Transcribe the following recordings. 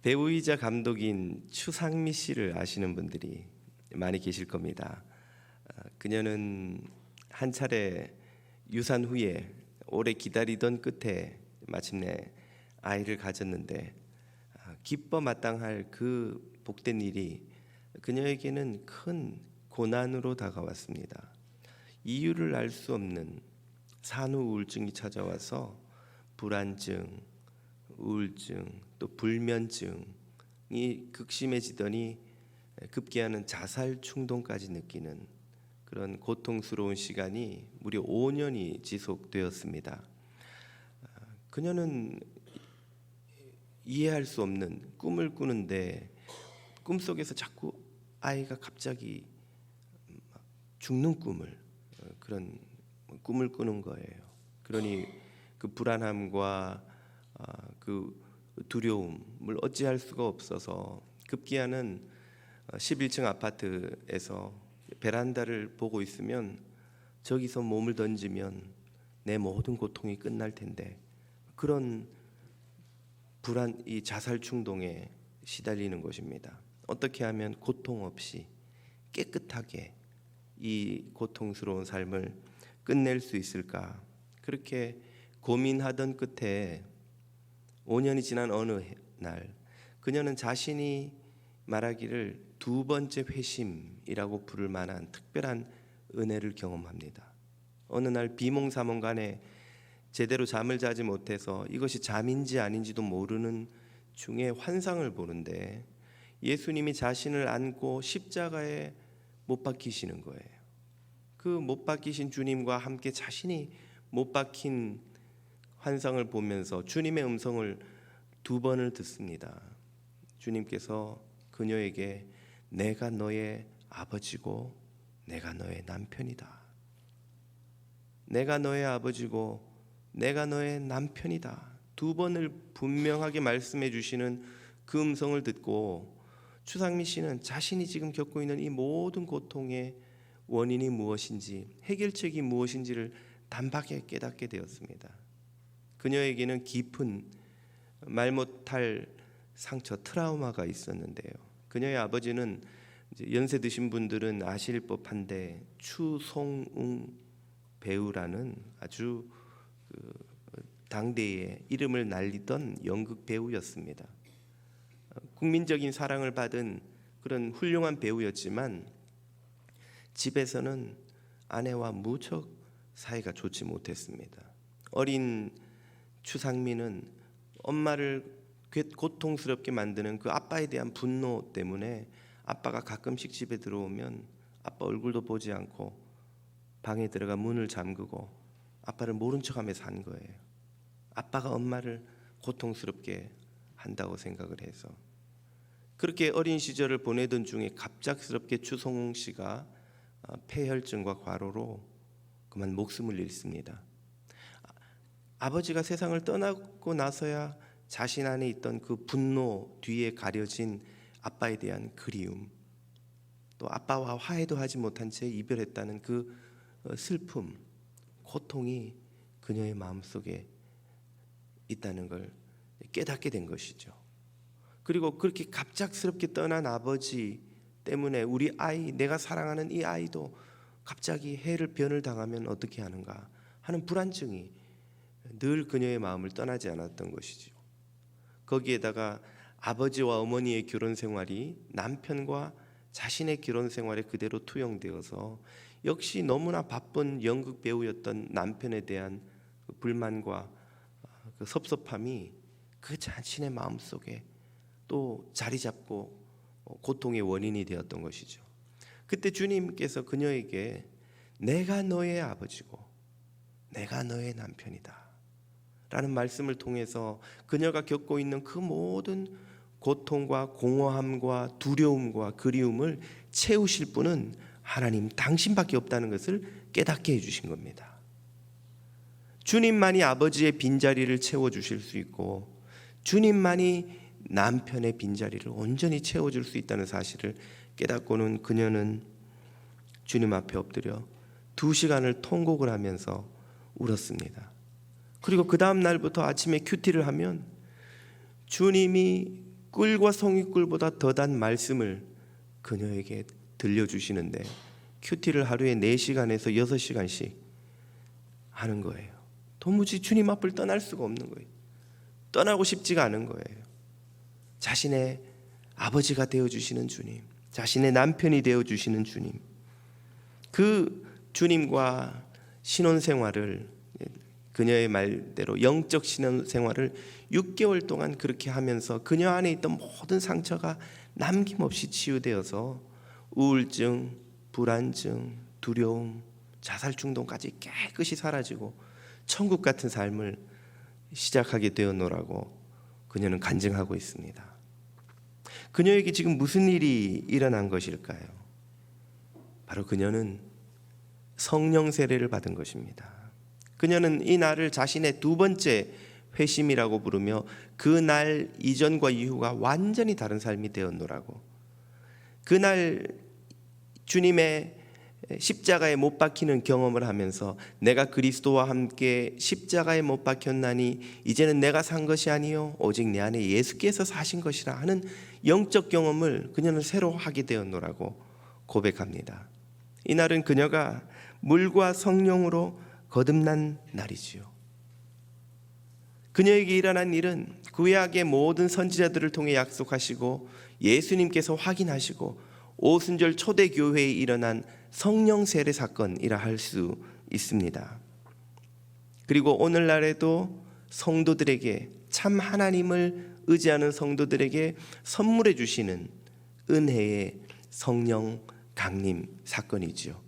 배우이자 감독인 추상미 씨를 아시는 분들이 많이 계실 겁니다. 그녀는 한 차례 유산 후에 오래 기다리던 끝에 마침내 아이를 가졌는데, 기뻐 마땅할 그 복된 일이 그녀에게는 큰 고난으로 다가왔습니다. 이유를 알 수 없는 산후 우울증이 찾아와서 불안증, 우울증, 또 불면증이 극심해지더니 급기야는 자살 충동까지 느끼는 그런 고통스러운 시간이 무려 5년이 지속되었습니다. 그녀는 이해할 수 없는 꿈을 꾸는데 꿈속에서 자꾸 아이가 갑자기 죽는 그런 꿈을 꾸는 거예요. 그러니 그 불안함과 그 두려움을 어찌할 수가 없어서 급기야는 11층 아파트에서 베란다를 보고 있으면 저기서 몸을 던지면 내 모든 고통이 끝날 텐데, 그런 이 자살 충동에 시달리는 것입니다. 어떻게 하면 고통 없이 깨끗하게 이 고통스러운 삶을 끝낼 수 있을까? 그렇게 고민하던 끝에 5년이 지난 어느 날, 그녀는 자신이 말하기를 두 번째 회심이라고 부를 만한 특별한 은혜를 경험합니다. 어느 날 비몽사몽간에 제대로 잠을 자지 못해서 이것이 잠인지 아닌지도 모르는 중에 환상을 보는데, 예수님이 자신을 안고 십자가에 못 박히시는 거예요. 그 못 박히신 주님과 함께 자신이 못 박힌 환상을 보면서 주님의 음성을 두 번을 듣습니다. 주님께서 그녀에게 내가 너의 아버지고 내가 너의 남편이다. 내가 너의 아버지고 내가 너의 남편이다. 두 번을 분명하게 말씀해 주시는 그 음성을 듣고 추상미 씨는 자신이 지금 겪고 있는 이 모든 고통의 원인이 무엇인지, 해결책이 무엇인지를 단박에 깨닫게 되었습니다. 그녀에게는 깊은 말 못할 상처, 트라우마가 있었는데요. 그녀의 아버지는 연세 드신 분들은 아실 법한데 추송웅 배우라는 아주 당대의 이름을 날리던 연극 배우였습니다. 국민적인 사랑을 받은 그런 훌륭한 배우였지만 집에서는 아내와 무척 사이가 좋지 못했습니다. 어린 추상미는 엄마를 고통스럽게 만드는 그 아빠에 대한 분노 때문에 아빠가 가끔씩 집에 들어오면 아빠 얼굴도 보지 않고 방에 들어가 문을 잠그고 아빠를 모른 척하며 산 거예요. 아빠가 엄마를 고통스럽게 한다고 생각을 해서. 그렇게 어린 시절을 보내던 중에 갑작스럽게 추성웅 씨가 폐혈증과 과로로 그만 목숨을 잃습니다. 아버지가 세상을 떠나고 나서야 자신 안에 있던 그 분노 뒤에 가려진 아빠에 대한 그리움, 또 아빠와 화해도 하지 못한 채 이별했다는 그 슬픔, 고통이 그녀의 마음속에 있다는 걸 깨닫게 된 것이죠. 그리고 그렇게 갑작스럽게 떠난 아버지 때문에 우리 아이, 내가 사랑하는 이 아이도 갑자기 변을 당하면 어떻게 하는가 하는 불안증이 늘 그녀의 마음을 떠나지 않았던 것이죠. 거기에다가 아버지와 어머니의 결혼 생활이 남편과 자신의 결혼 생활에 그대로 투영되어서 역시 너무나 바쁜 연극 배우였던 남편에 대한 불만과 그 섭섭함이 그 자신의 마음속에 또 자리 잡고 고통의 원인이 되었던 것이죠. 그때 주님께서 그녀에게 내가 너의 아버지고 내가 너의 남편이다 라는 말씀을 통해서 그녀가 겪고 있는 그 모든 고통과 공허함과 두려움과 그리움을 채우실 분은 하나님 당신밖에 없다는 것을 깨닫게 해주신 겁니다. 주님만이 아버지의 빈자리를 채워주실 수 있고 주님만이 남편의 빈자리를 온전히 채워줄 수 있다는 사실을 깨닫고는 그녀는 주님 앞에 엎드려 2시간을 통곡을 하면서 울었습니다. 그리고 그 다음 날부터 아침에 큐티를 하면 주님이 꿀과 송이꿀보다 더 단 말씀을 그녀에게 들려주시는데 큐티를 하루에 4시간에서 6시간씩 하는 거예요. 도무지 주님 앞을 떠날 수가 없는 거예요. 떠나고 싶지가 않은 거예요. 자신의 아버지가 되어주시는 주님, 자신의 남편이 되어주시는 주님, 그 주님과 신혼생활을, 그녀의 말대로 영적 신혼생활을 6개월 동안 그렇게 하면서 그녀 안에 있던 모든 상처가 남김없이 치유되어서 우울증, 불안증, 두려움, 자살 중독까지 깨끗이 사라지고 천국 같은 삶을 시작하게 되었노라고 그녀는 간증하고 있습니다. 그녀에게 지금 무슨 일이 일어난 것일까요? 바로 그녀는 성령 세례를 받은 것입니다. 그녀는 이 날을 자신의 2번째 회심이라고 부르며 그 날 이전과 이후가 완전히 다른 삶이 되었노라고, 그날 주님의 십자가에 못 박히는 경험을 하면서 내가 그리스도와 함께 십자가에 못 박혔나니 이제는 내가 산 것이 아니요 오직 내 안에 예수께서 사신 것이라 하는 영적 경험을 그녀는 새로 하게 되었노라고 고백합니다. 이날은 그녀가 물과 성령으로 거듭난 날이지요. 그녀에게 일어난 일은 구약의 모든 선지자들을 통해 약속하시고 예수님께서 확인하시고 오순절 초대교회에 일어난 성령 세례 사건이라 할 수 있습니다. 그리고 오늘날에도 성도들에게, 참 하나님을 의지하는 성도들에게 선물해 주시는 은혜의 성령 강림 사건이지요.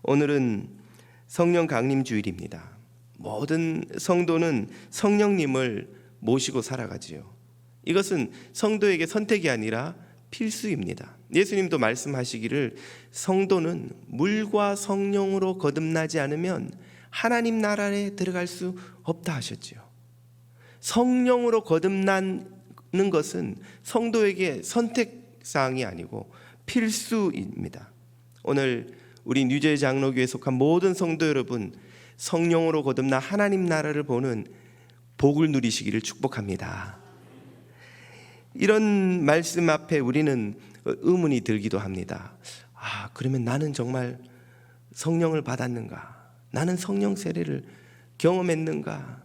오늘은 성령 강림 주일입니다. 모든 성도는 성령님을 모시고 살아가지요. 이것은 성도에게 선택이 아니라 필수입니다. 예수님도 말씀하시기를 성도는 물과 성령으로 거듭나지 않으면 하나님 나라에 들어갈 수 없다 하셨지요. 성령으로 거듭나는 것은 성도에게 선택사항이 아니고 필수입니다. 오늘 우리 뉴저지 장로교회에 속한 모든 성도 여러분, 성령으로 거듭나 하나님 나라를 보는 복을 누리시기를 축복합니다. 이런 말씀 앞에 우리는 의문이 들기도 합니다. 그러면 나는 정말 성령을 받았는가? 나는 성령 세례를 경험했는가?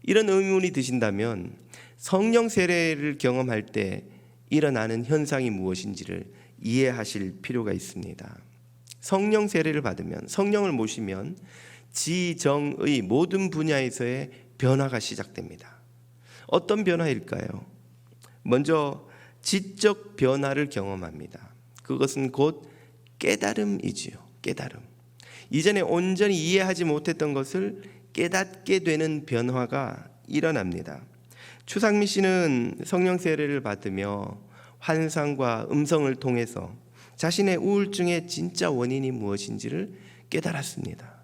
이런 의문이 드신다면 성령 세례를 경험할 때 일어나는 현상이 무엇인지를 이해하실 필요가 있습니다. 성령 세례를 받으면, 성령을 모시면 지정의 모든 분야에서의 변화가 시작됩니다. 어떤 변화일까요? 먼저 지적 변화를 경험합니다. 그것은 곧 깨달음이지요. 깨달음. 이전에 온전히 이해하지 못했던 것을 깨닫게 되는 변화가 일어납니다. 추상미 씨는 성령 세례를 받으며 환상과 음성을 통해서 자신의 우울증의 진짜 원인이 무엇인지를 깨달았습니다.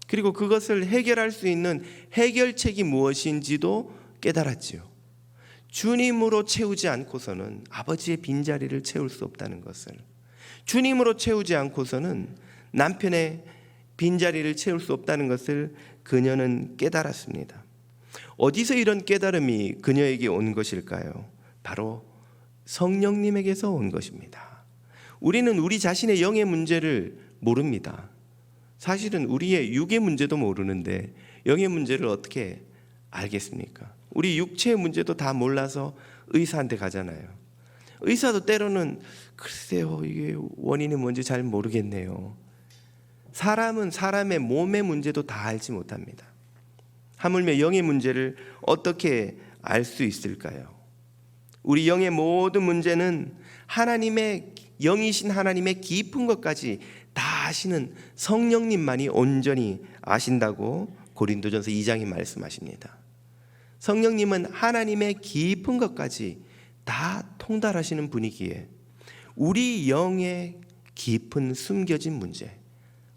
그리고 그것을 해결할 수 있는 해결책이 무엇인지도 깨달았지요. 주님으로 채우지 않고서는 아버지의 빈자리를 채울 수 없다는 것을, 주님으로 채우지 않고서는 남편의 빈자리를 채울 수 없다는 것을 그녀는 깨달았습니다. 어디서 이런 깨달음이 그녀에게 온 것일까요? 바로 성령님에게서 온 것입니다. 우리는 우리 자신의 영의 문제를 모릅니다. 사실은 우리의 육의 문제도 모르는데 영의 문제를 어떻게 알겠습니까? 우리 육체의 문제도 다 몰라서 의사한테 가잖아요. 의사도 때로는 글쎄요, 이게 원인이 뭔지 잘 모르겠네요. 사람은 사람의 몸의 문제도 다 알지 못합니다. 하물며 영의 문제를 어떻게 알 수 있을까요? 우리 영의 모든 문제는 하나님의, 영이신 하나님의 깊은 것까지 다 아시는 성령님만이 온전히 아신다고 고린도전서 2장이 말씀하십니다. 성령님은 하나님의 깊은 것까지 다 통달하시는 분이기에 우리 영의 깊은 숨겨진 문제,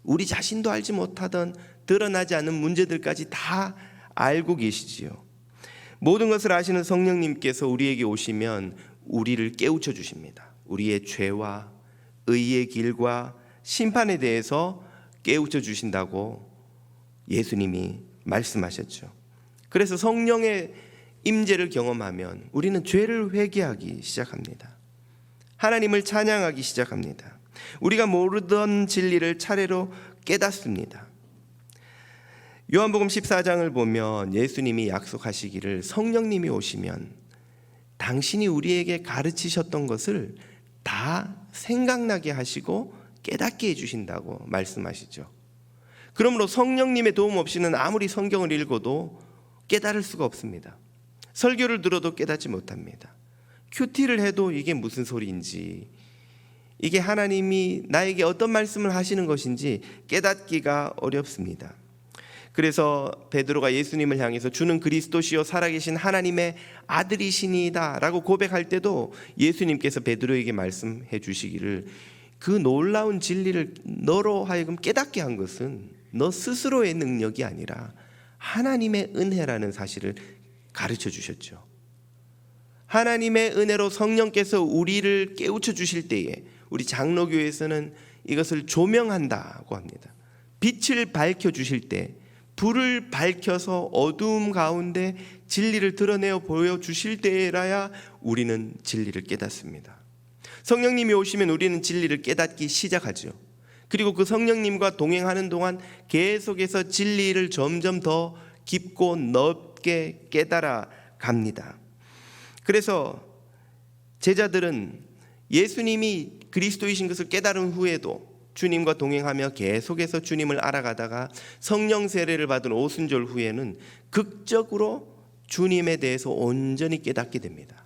우리 자신도 알지 못하던 드러나지 않은 문제들까지 다 알고 계시지요. 모든 것을 아시는 성령님께서 우리에게 오시면 우리를 깨우쳐 주십니다. 우리의 죄와 의의 길과 심판에 대해서 깨우쳐 주신다고 예수님이 말씀하셨죠. 그래서 성령의 임재를 경험하면 우리는 죄를 회개하기 시작합니다. 하나님을 찬양하기 시작합니다. 우리가 모르던 진리를 차례로 깨닫습니다. 요한복음 14장을 보면 예수님이 약속하시기를 성령님이 오시면 당신이 우리에게 가르치셨던 것을 다 생각나게 하시고 깨닫게 해주신다고 말씀하시죠. 그러므로 성령님의 도움 없이는 아무리 성경을 읽어도 깨달을 수가 없습니다. 설교를 들어도 깨닫지 못합니다. 큐티를 해도 이게 무슨 소리인지, 이게 하나님이 나에게 어떤 말씀을 하시는 것인지 깨닫기가 어렵습니다. 그래서 베드로가 예수님을 향해서 주는 그리스도시요 살아계신 하나님의 아들이시니이다 라고 고백할 때도 예수님께서 베드로에게 말씀해 주시기를 그 놀라운 진리를 너로 하여금 깨닫게 한 것은 너 스스로의 능력이 아니라 하나님의 은혜라는 사실을 가르쳐 주셨죠. 하나님의 은혜로 성령께서 우리를 깨우쳐 주실 때에 우리 장로교에서는 이것을 조명한다고 합니다. 빛을 밝혀 주실 때, 불을 밝혀서 어두움 가운데 진리를 드러내어 보여주실 때라야 우리는 진리를 깨닫습니다. 성령님이 오시면 우리는 진리를 깨닫기 시작하죠. 그리고 그 성령님과 동행하는 동안 계속해서 진리를 점점 더 깊고 넓게 깨달아 갑니다. 그래서 제자들은 예수님이 그리스도이신 것을 깨달은 후에도 주님과 동행하며 계속해서 주님을 알아가다가 성령 세례를 받은 오순절 후에는 극적으로 주님에 대해서 온전히 깨닫게 됩니다.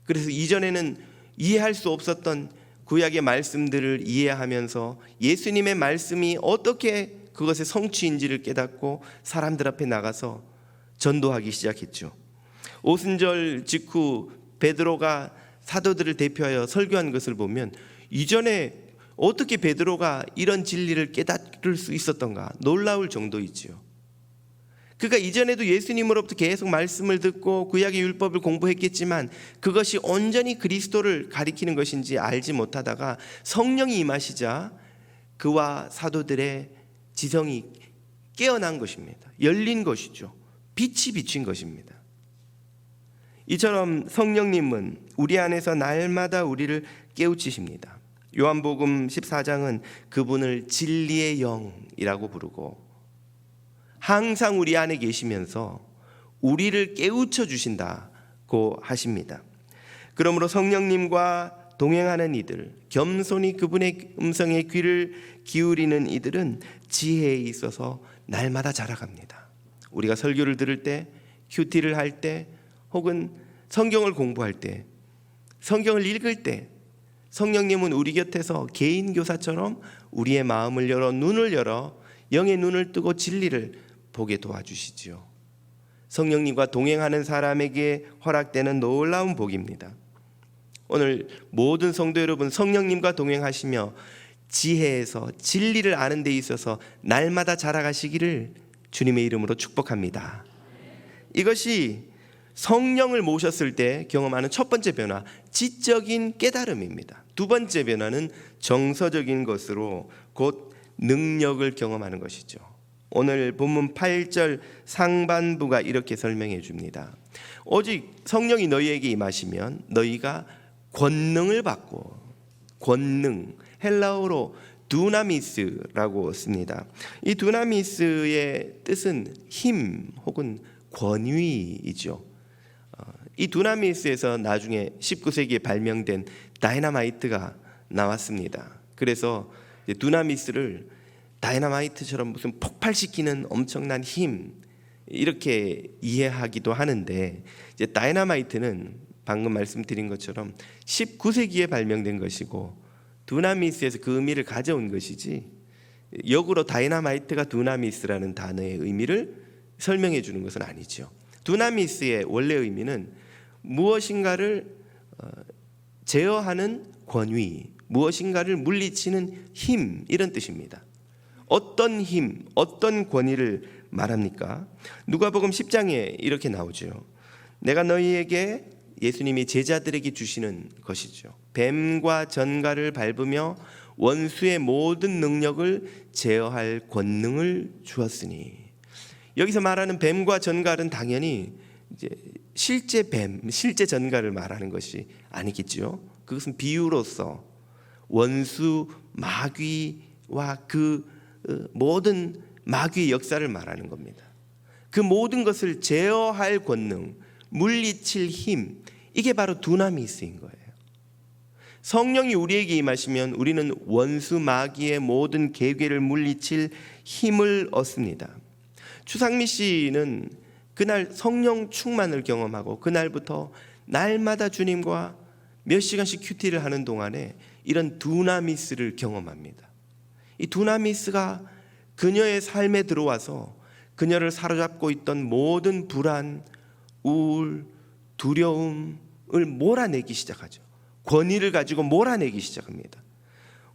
그래서 이전에는 이해할 수 없었던 구약의 말씀들을 이해하면서 예수님의 말씀이 어떻게 그것의 성취인지를 깨닫고 사람들 앞에 나가서 전도하기 시작했죠. 오순절 직후 베드로가 사도들을 대표하여 설교한 것을 보면 이전에 어떻게 베드로가 이런 진리를 깨달을 수 있었던가 놀라울 정도이지요. 그가 이전에도 예수님으로부터 계속 말씀을 듣고 구약의 율법을 공부했겠지만 그것이 온전히 그리스도를 가리키는 것인지 알지 못하다가 성령이 임하시자 그와 사도들의 지성이 깨어난 것입니다. 열린 것이죠. 빛이 비친 것입니다. 이처럼 성령님은 우리 안에서 날마다 우리를 깨우치십니다. 요한복음 14장은 그분을 진리의 영이라고 부르고 항상 우리 안에 계시면서 우리를 깨우쳐 주신다고 하십니다. 그러므로 성령님과 동행하는 이들, 겸손히 그분의 음성에 귀를 기울이는 이들은 지혜에 있어서 날마다 자라갑니다. 우리가 설교를 들을 때, 큐티를 할 때, 혹은 성경을 공부할 때, 성경을 읽을 때 성령님은 우리 곁에서 개인 교사처럼 우리의 마음을 열어 눈을 열어 영의 눈을 뜨고 진리를 보게 도와주시지요. 성령님과 동행하는 사람에게 허락되는 놀라운 복입니다. 오늘 모든 성도 여러분, 성령님과 동행하시며 지혜에서 진리를 아는 데 있어서 날마다 자라가시기를 주님의 이름으로 축복합니다. 이것이 성령을 모셨을 때 경험하는 첫 번째 변화, 지적인 깨달음입니다. 두 번째 변화는 정서적인 것으로 곧 능력을 경험하는 것이죠. 오늘 본문 8절 상반부가 이렇게 설명해 줍니다. 오직 성령이 너희에게 임하시면 너희가 권능을 받고, 권능, 헬라어로 두나미스라고 씁니다. 이 두나미스의 뜻은 힘 혹은 권위이죠. 이 두나미스에서 나중에 19세기에 발명된 다이너마이트가 나왔습니다. 그래서 두나미스를 다이너마이트처럼 무슨 폭발시키는 엄청난 힘 이렇게 이해하기도 하는데, 이제 다이너마이트는 방금 말씀드린 것처럼 19세기에 발명된 것이고 두나미스에서 그 의미를 가져온 것이지 역으로 다이너마이트가 두나미스라는 단어의 의미를 설명해 주는 것은 아니죠. 두나미스의 원래 의미는 무엇인가를 제어하는 권위, 무엇인가를 물리치는 힘, 이런 뜻입니다. 어떤 힘, 어떤 권위를 말합니까? 누가복음 10장에 이렇게 나오죠. 내가 너희에게, 예수님이 제자들에게 주시는 것이죠. 뱀과 전갈을 밟으며 원수의 모든 능력을 제어할 권능을 주었으니. 여기서 말하는 뱀과 전갈은 당연히 이제 실제 뱀, 실제 전갈을 말하는 것이 아니겠죠. 그것은 비유로서 원수 마귀와 그 모든 마귀의 역사를 말하는 겁니다. 그 모든 것을 제어할 권능, 물리칠 힘, 이게 바로 두나미스인 거예요. 성령이 우리에게 임하시면 우리는 원수 마귀의 모든 계획을 물리칠 힘을 얻습니다. 추상미 씨는 그날 성령 충만을 경험하고 그날부터 날마다 주님과 몇 시간씩 큐티를 하는 동안에 이런 두나미스를 경험합니다. 이 두나미스가 그녀의 삶에 들어와서 그녀를 사로잡고 있던 모든 불안, 우울, 두려움을 몰아내기 시작하죠. 권위를 가지고 몰아내기 시작합니다.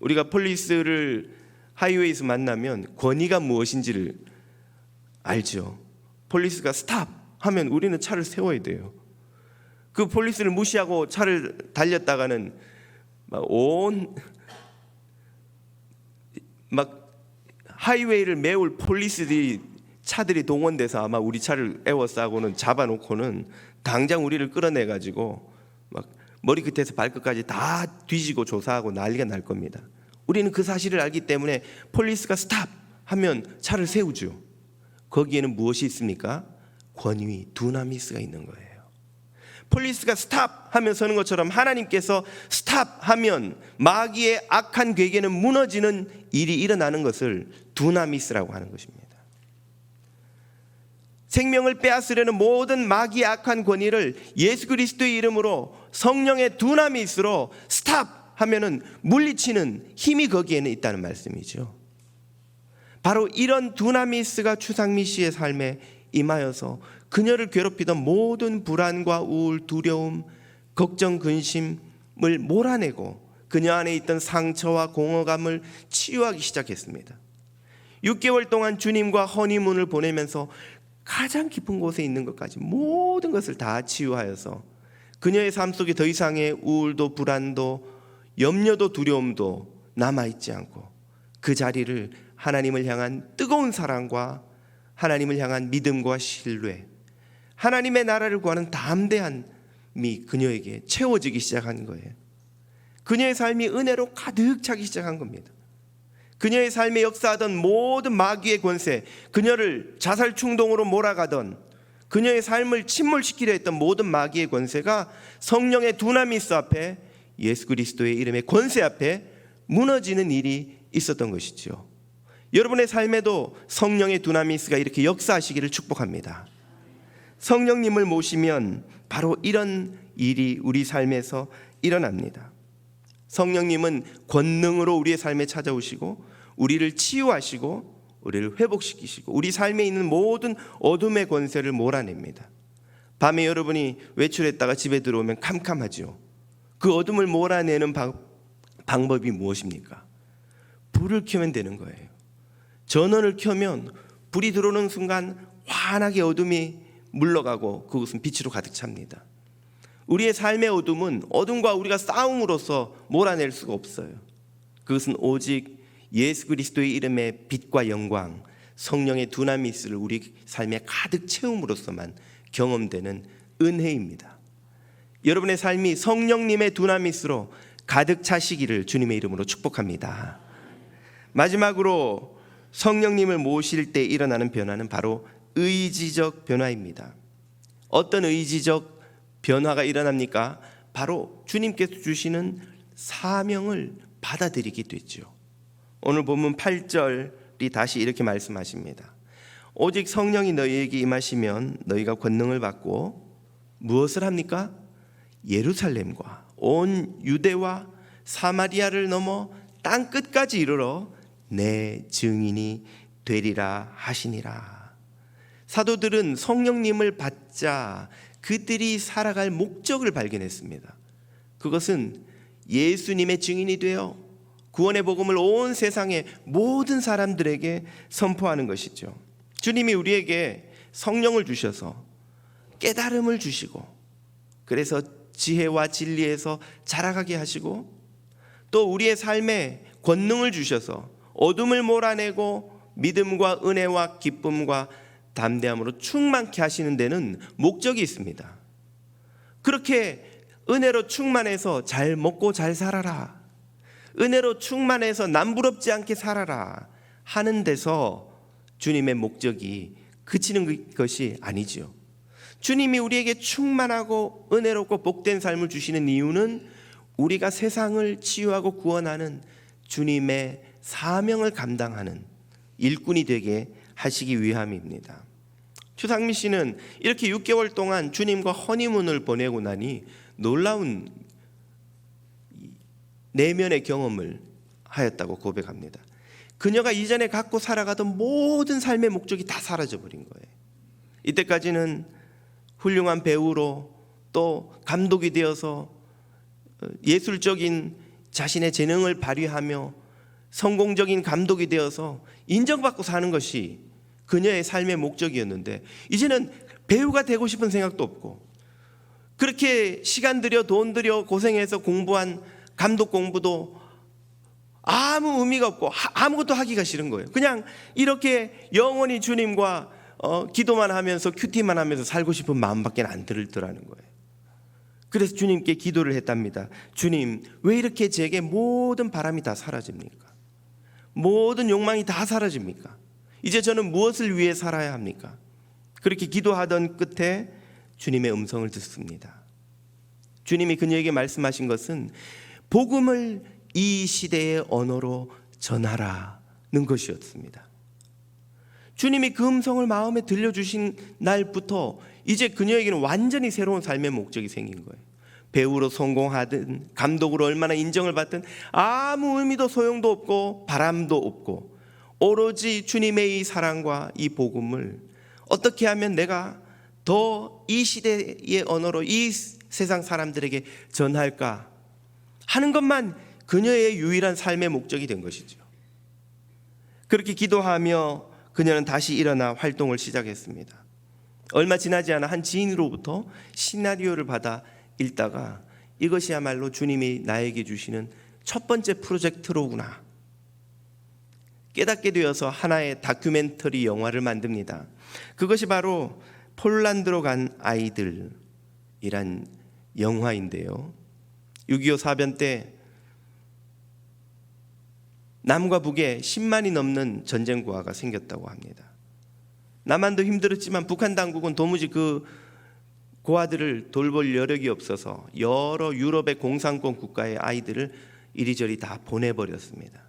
우리가 폴리스를 하이웨이에서 만나면 권위가 무엇인지를 알죠. 폴리스가 스탑 하면 우리는 차를 세워야 돼요. 그 폴리스를 무시하고 차를 달렸다가는 하이웨이를 메울 폴리스들이 차들이 동원돼서 아마 우리 차를 에워싸고는 잡아놓고는 당장 우리를 끌어내가지고 막 머리 끝에서 발끝까지 다 뒤지고 조사하고 난리가 날 겁니다. 우리는 그 사실을 알기 때문에 폴리스가 스탑 하면 차를 세우죠. 거기에는 무엇이 있습니까? 권위, 두나미스가 있는 거예요. 폴리스가 스탑 하면 서는 것처럼 하나님께서 스탑 하면 마귀의 악한 괴계는 무너지는 일이 일어나는 것을 두나미스라고 하는 것입니다. 생명을 빼앗으려는 모든 마귀의 악한 권위를 예수 그리스도의 이름으로 성령의 두나미스로 스탑 하면은 물리치는 힘이 거기에는 있다는 말씀이죠. 바로 이런 두나미스가 추상미 씨의 삶에 임하여서 그녀를 괴롭히던 모든 불안과 우울, 두려움, 걱정, 근심을 몰아내고 그녀 안에 있던 상처와 공허감을 치유하기 시작했습니다. 6개월 동안 주님과 허니문을 보내면서 가장 깊은 곳에 있는 것까지 모든 것을 다 치유하여서 그녀의 삶 속에 더 이상의 우울도 불안도 염려도 두려움도 남아있지 않고 그 자리를 하나님을 향한 뜨거운 사랑과 하나님을 향한 믿음과 신뢰, 하나님의 나라를 구하는 담대함이 그녀에게 채워지기 시작한 거예요. 그녀의 삶이 은혜로 가득 차기 시작한 겁니다. 그녀의 삶에 역사하던 모든 마귀의 권세, 그녀를 자살 충동으로 몰아가던 그녀의 삶을 침몰시키려 했던 모든 마귀의 권세가 성령의 두나미스 앞에 예수 그리스도의 이름의 권세 앞에 무너지는 일이 있었던 것이죠. 여러분의 삶에도 성령의 두나미스가 이렇게 역사하시기를 축복합니다. 성령님을 모시면 바로 이런 일이 우리 삶에서 일어납니다. 성령님은 권능으로 우리의 삶에 찾아오시고 우리를 치유하시고 우리를 회복시키시고 우리 삶에 있는 모든 어둠의 권세를 몰아냅니다. 밤에 여러분이 외출했다가 집에 들어오면 캄캄하죠. 그 어둠을 몰아내는 방법이 무엇입니까? 불을 켜면 되는 거예요. 전원을 켜면 불이 들어오는 순간 환하게 어둠이 물러가고 그것은 빛으로 가득 찹니다. 우리의 삶의 어둠은 어둠과 우리가 싸움으로써 몰아낼 수가 없어요. 그것은 오직 예수 그리스도의 이름의 빛과 영광, 성령의 두나미스를 우리 삶에 가득 채움으로써만 경험되는 은혜입니다. 여러분의 삶이 성령님의 두나미스로 가득 차시기를 주님의 이름으로 축복합니다. 마지막으로 성령님을 모실 때 일어나는 변화는 바로 의지적 변화입니다. 어떤 의지적 변화가 일어납니까? 바로 주님께서 주시는 사명을 받아들이게 되죠. 오늘 본문 8절이 다시 이렇게 말씀하십니다. 오직 성령이 너희에게 임하시면 너희가 권능을 받고 무엇을 합니까? 예루살렘과 온 유대와 사마리아를 넘어 땅 끝까지 이르러 내 증인이 되리라 하시니라. 사도들은 성령님을 받자 그들이 살아갈 목적을 발견했습니다. 그것은 예수님의 증인이 되어 구원의 복음을 온 세상의 모든 사람들에게 선포하는 것이죠. 주님이 우리에게 성령을 주셔서 깨달음을 주시고 그래서 지혜와 진리에서 자라가게 하시고 또 우리의 삶에 권능을 주셔서 어둠을 몰아내고 믿음과 은혜와 기쁨과 담대함으로 충만케 하시는 데는 목적이 있습니다. 그렇게 은혜로 충만해서 잘 먹고 잘 살아라, 은혜로 충만해서 남부럽지 않게 살아라 하는 데서 주님의 목적이 그치는 것이 아니지요. 주님이 우리에게 충만하고 은혜롭고 복된 삶을 주시는 이유는 우리가 세상을 치유하고 구원하는 주님의 사명을 감당하는 일꾼이 되게 하시기 위함입니다. 추상미 씨는 이렇게 6개월 동안 주님과 허니문을 보내고 나니 놀라운 내면의 경험을 하였다고 고백합니다. 그녀가 이전에 갖고 살아가던 모든 삶의 목적이 다 사라져버린 거예요. 이때까지는 훌륭한 배우로 또 감독이 되어서 예술적인 자신의 재능을 발휘하며 성공적인 감독이 되어서 인정받고 사는 것이 그녀의 삶의 목적이었는데, 이제는 배우가 되고 싶은 생각도 없고, 그렇게 시간 들여 돈 들여 고생해서 공부한 감독 공부도 아무 의미가 없고 아무것도 하기가 싫은 거예요. 그냥 이렇게 영원히 주님과 기도만 하면서 큐티만 하면서 살고 싶은 마음밖에 안 들더라는 거예요. 그래서 주님께 기도를 했답니다. 주님, 왜 이렇게 제게 모든 바람이 다 사라집니까? 모든 욕망이 다 사라집니까? 이제 저는 무엇을 위해 살아야 합니까? 그렇게 기도하던 끝에 주님의 음성을 듣습니다. 주님이 그녀에게 말씀하신 것은 복음을 이 시대의 언어로 전하라는 것이었습니다. 주님이 그 음성을 마음에 들려주신 날부터 이제 그녀에게는 완전히 새로운 삶의 목적이 생긴 거예요. 배우로 성공하든 감독으로 얼마나 인정을 받든 아무 의미도 소용도 없고 바람도 없고, 오로지 주님의 이 사랑과 이 복음을 어떻게 하면 내가 더 이 시대의 언어로 이 세상 사람들에게 전할까 하는 것만 그녀의 유일한 삶의 목적이 된 것이죠. 그렇게 기도하며 그녀는 다시 일어나 활동을 시작했습니다. 얼마 지나지 않아 한 지인으로부터 시나리오를 받아 읽다가 이것이야말로 주님이 나에게 주시는 첫 번째 프로젝트로구나 깨닫게 되어서 하나의 다큐멘터리 영화를 만듭니다. 그것이 바로 폴란드로 간 아이들이란 영화인데요, 6.25 사변 때 남과 북에 10만이 넘는 전쟁 고아가 생겼다고 합니다. 남한도 힘들었지만 북한 당국은 도무지 그 고아들을 돌볼 여력이 없어서 여러 유럽의 공산권 국가의 아이들을 이리저리 다 보내버렸습니다.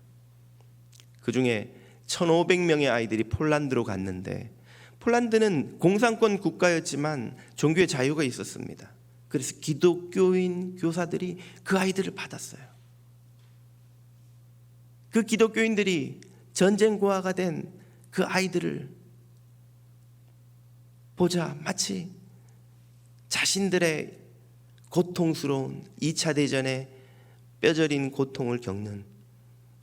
그 중에 1,500명의 아이들이 폴란드로 갔는데, 폴란드는 공산권 국가였지만 종교의 자유가 있었습니다. 그래서 기독교인 교사들이 그 아이들을 받았어요. 그 기독교인들이 전쟁 고아가 된 그 아이들을 보자 마치 자신들의 고통스러운 2차 대전의 뼈저린 고통을 겪는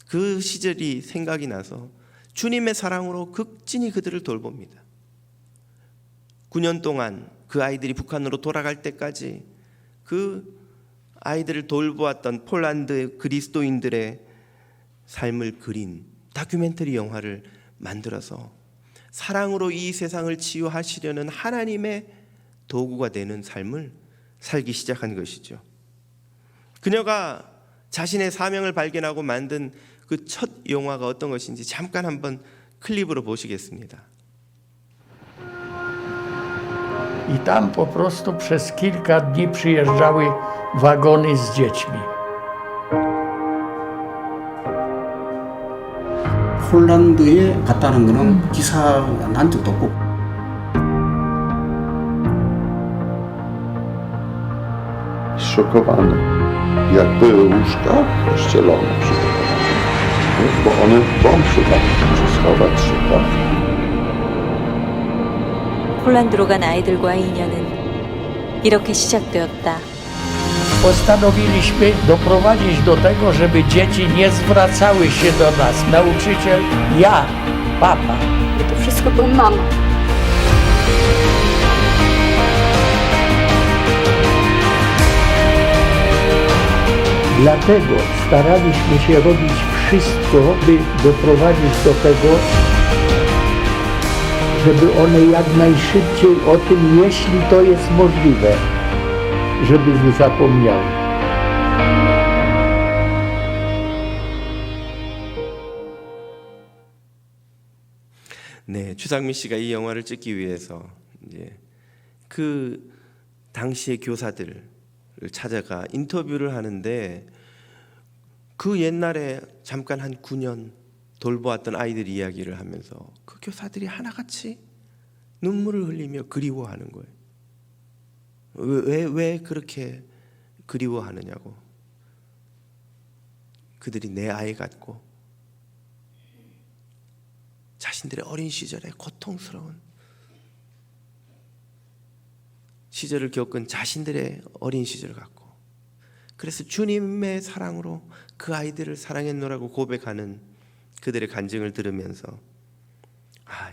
그 시절이 생각이 나서 주님의 사랑으로 극진히 그들을 돌봅니다. 9년 동안 그 아이들이 북한으로 돌아갈 때까지 그 아이들을 돌보았던 폴란드 그리스도인들의 삶을 그린 다큐멘터리 영화를 만들어서 사랑으로 이 세상을 치유하시려는 하나님의 도구가 되는 삶을 살기 시작한 것이죠. 그녀가 자신의 사명을 발견하고 만든 그 첫 영화가 어떤 것인지 잠깐 한번 클립으로 보시겠습니다. I tam po prostu przez kilka dni przyjeżdżały wagony z dziećmi. 폴란드에 갔다는 거는 기사가 난 적도 없고, Zszokowany, jak były łóżka pościelone przygotowane, bo one wątły tam schować się tam. 폴란드로 간 아이들과의 인연은 이렇게 시작되었다. Postanowiliśmy doprowadzić do tego, żeby dzieci nie zwracały się do nas. Nauczyciel, ja, papa. To wszystko to mama. Dlatego staraliśmy się robić wszystko, by doprowadzić do tego, żeby one jak najszybciej o tym, jeśli to jest możliwe, żeby zapomniały. 네, 추상민 씨가 이 영화를 찍기 위해서 이제 그 당시의 교사들을 찾아가 인터뷰를 하는데 그 옛날에 잠깐 한 9년 돌보았던 아이들 이야기를 하면서 그 교사들이 하나같이 눈물을 흘리며 그리워하는 거예요. 왜 그렇게 그리워하느냐고. 그들이 내 아이 같고 자신들의 어린 시절에 고통스러운 시절을 겪은 자신들의 어린 시절 같고, 그래서 주님의 사랑으로 그 아이들을 사랑했노라고 고백하는 그들의 간증을 들으면서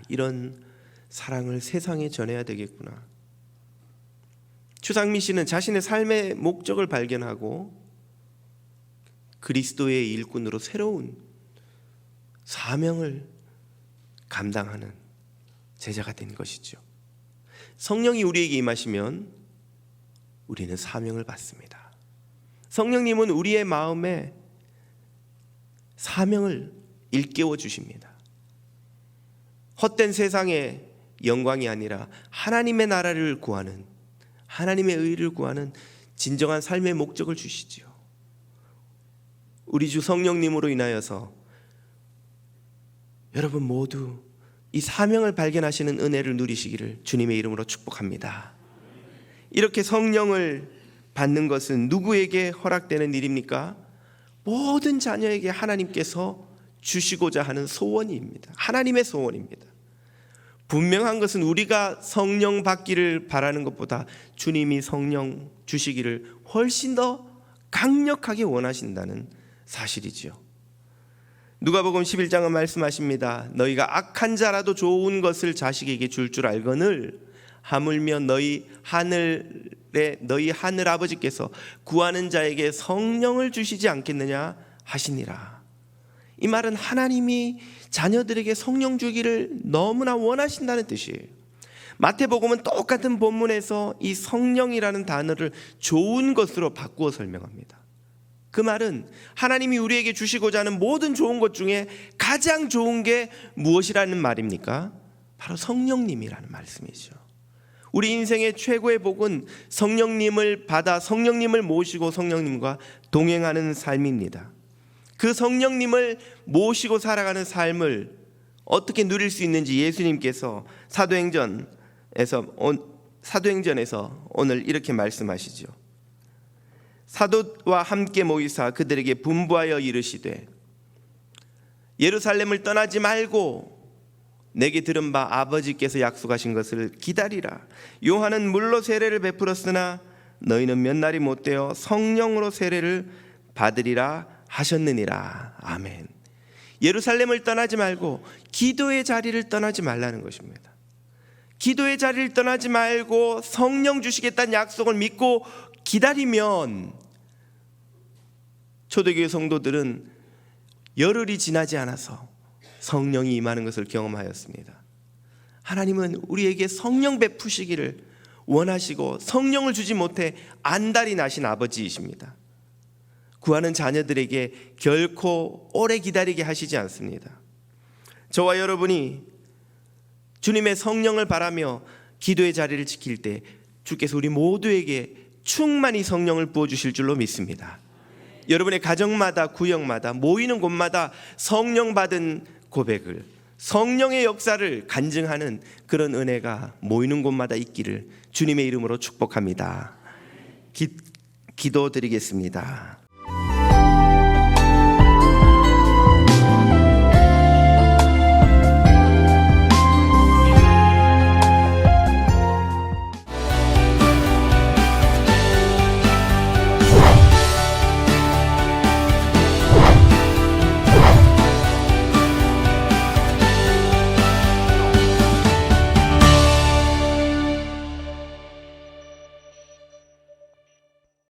이런 사랑을 세상에 전해야 되겠구나. 추상민 씨는 자신의 삶의 목적을 발견하고 그리스도의 일꾼으로 새로운 사명을 감당하는 제자가 된 것이죠. 성령이 우리에게 임하시면 우리는 사명을 받습니다. 성령님은 우리의 마음에 사명을 일깨워 주십니다. 헛된 세상의 영광이 아니라 하나님의 나라를 구하는, 하나님의 의를 구하는 진정한 삶의 목적을 주시지요. 우리 주 성령님으로 인하여서 여러분 모두 이 사명을 발견하시는 은혜를 누리시기를 주님의 이름으로 축복합니다. 이렇게 성령을 받는 것은 누구에게 허락되는 일입니까? 모든 자녀에게 하나님께서 주시고자 하는 소원입니다. 하나님의 소원입니다. 분명한 것은 우리가 성령 받기를 바라는 것보다 주님이 성령 주시기를 훨씬 더 강력하게 원하신다는 사실이지요. 누가복음 11장은 말씀하십니다. 너희가 악한 자라도 좋은 것을 자식에게 줄 줄 알거늘 하물며 너희 하늘 아버지께서 구하는 자에게 성령을 주시지 않겠느냐 하시니라. 이 말은 하나님이 자녀들에게 성령 주기를 너무나 원하신다는 뜻이에요. 마태복음은 똑같은 본문에서 이 성령이라는 단어를 좋은 것으로 바꾸어 설명합니다. 그 말은 하나님이 우리에게 주시고자 하는 모든 좋은 것 중에 가장 좋은 게 무엇이라는 말입니까? 바로 성령님이라는 말씀이죠. 우리 인생의 최고의 복은 성령님을 받아 성령님을 모시고 성령님과 동행하는 삶입니다. 그 성령님을 모시고 살아가는 삶을 어떻게 누릴 수 있는지 예수님께서 사도행전에서 오늘 이렇게 말씀하시죠. 사도와 함께 모이사 그들에게 분부하여 이르시되 예루살렘을 떠나지 말고 내게 들은 바 아버지께서 약속하신 것을 기다리라. 요한은 물로 세례를 베풀었으나 너희는 몇 날이 못되어 성령으로 세례를 받으리라 하셨느니라. 아멘. 예루살렘을 떠나지 말고 기도의 자리를 떠나지 말라는 것입니다. 기도의 자리를 떠나지 말고 성령 주시겠다는 약속을 믿고 기다리면 초대교회 성도들은 열흘이 지나지 않아서 성령이 임하는 것을 경험하였습니다. 하나님은 우리에게 성령 베푸시기를 원하시고 성령을 주지 못해 안달이 나신 아버지이십니다. 구하는 자녀들에게 결코 오래 기다리게 하시지 않습니다. 저와 여러분이 주님의 성령을 바라며 기도의 자리를 지킬 때 주께서 우리 모두에게 충만히 성령을 부어주실 줄로 믿습니다. 여러분의 가정마다 구역마다 모이는 곳마다 성령 받은 고백을, 성령의 역사를 간증하는 그런 은혜가 모이는 곳마다 있기를 주님의 이름으로 축복합니다. 기도드리겠습니다.